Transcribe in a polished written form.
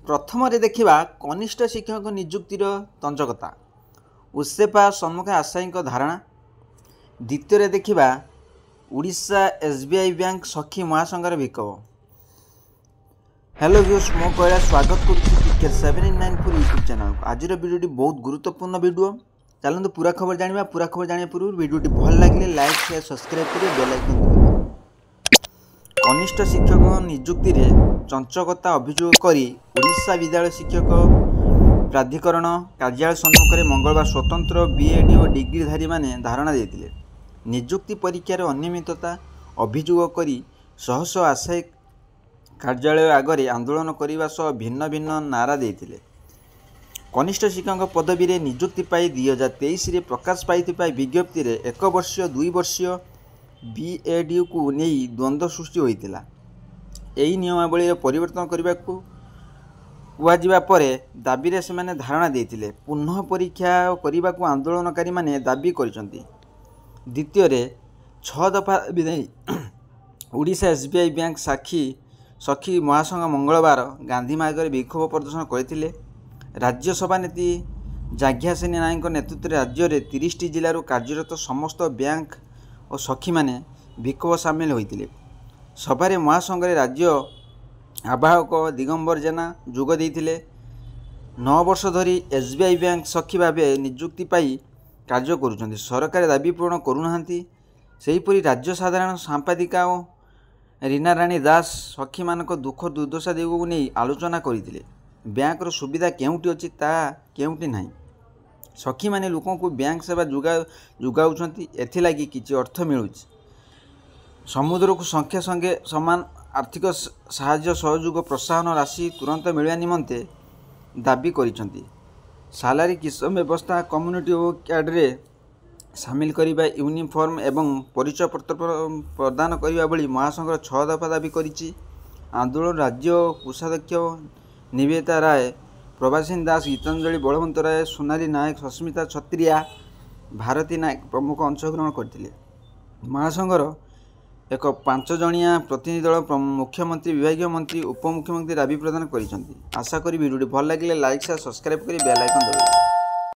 प्रथम देखा कनिष्ठ शिक्षक निजुक्तिर तंचकता उत्सेपा सम्मुख आशायी धारणा। द्वितीय देखा उड़ीसा एसबीआई बैंक सखी महासंघर विक्षोभ। हेलो व्यूअर्स, मो कैलाश स्वागत कर 794 यूट्यूब चैनल। आज वीडियोटी बहुत गुरुत्वपूर्ण वीडियो। चलते पूरा खबर जाना। पूरा खबर जाने पूर्व वीडियोटी भल लगे लाइक शेयर सब्सक्राइब करें, बेल आइकन दबाइए। कनिष्ठ शिक्षक निजुक्ति में चंचकता अभियोग करी उड़ीसा विद्यालय शिक्षक प्राधिकरण कार्यालय सम्मुख में मंगलवार स्वतंत्र बीएडीओ डिग्रीधारी माने धारणा देते। निजुक्ति परीक्षार अनियमितता अभियोग करी शह शह आशायी कार्यालय आगे आंदोलन करने सह भिन्न भिन्न नारा देते। कनिष्ठ शिक्षक पदवी में निजुक्ति पाई 2023 प्रकाश पाई विज्ञप्ति में 1 वर्षीय 2 वर्षीय बीएडीओ को नहीं द्वंद्व सृष्टि होता। यही नियमावली परिवर्तन करने को कहुवा पर दाबी से धारणा देते। पुनः परीक्षा करने को आंदोलनकारी माने दाबी करछंती। द्वितीय 6 दफा दाबी उड़ीसा एसबीआई बैंक सखी महासंघ मंगलवार गांधी मार्ग में विक्षोभ प्रदर्शन करते। राज्यसभा नेत्री जाज्ञासेनी नायक नेतृत्व राज्य में 30 जिलूर कार्यरत समस्त बैंक और सखी माने विक्षोभ सामिल होते। सभारे महासंघ राज्य आवाहक दिगंबर जेना जोग देते। 9 वर्ष धरी एसबीआई बैंक सखी भाव निजुक्ति पाई कार्य करुछंती। सरकार दाबी पूरण करूनाहांती। सेहीपरि राज्य साधारण संपादिका रीना राणी दास सखी मानक दुख दुर्दशा दिग को नहीं आलोचना करते। बैंकर सुविधा केउंटी अछि ता केउंटी नाही। सखी माने लोकों को बैंक सेवा जुगाउछंती। एथिलागी किछि अर्थ मिलुछि। समुद्र को संख्या संगे समान आर्थिक साहाय्य सहयोग प्रोत्साहन राशि तुरंत मिलवा निमंते दाबी करिसंती। सालारी किसम व्यवस्था कम्युनिटी कार्ड सामिल करने यूनिफॉर्म एवं परिचय पत्र प्रदान करने भली महासंघ 6 दफा दाबी करिछि। आंदोलन राज्य कोषाध्यक्ष निवेदिता राय, प्रभासिनी दास, गीतांजलि बलवंत राय, सोनाली नायक, सस्मिता छत्रिया, भारती नायक प्रमुख अंशग्रहण करते। महासंघर एक 5 जणिया प्रतिनिधि दल मुख्यमंत्री, विभागीय मंत्री, उपमुख्यमंत्री दाबी प्रदान करिसंती। आशा करी वीडियो भल लगे लाइक शेयर सब्सक्राइब करी बेल आइकन दबाइए।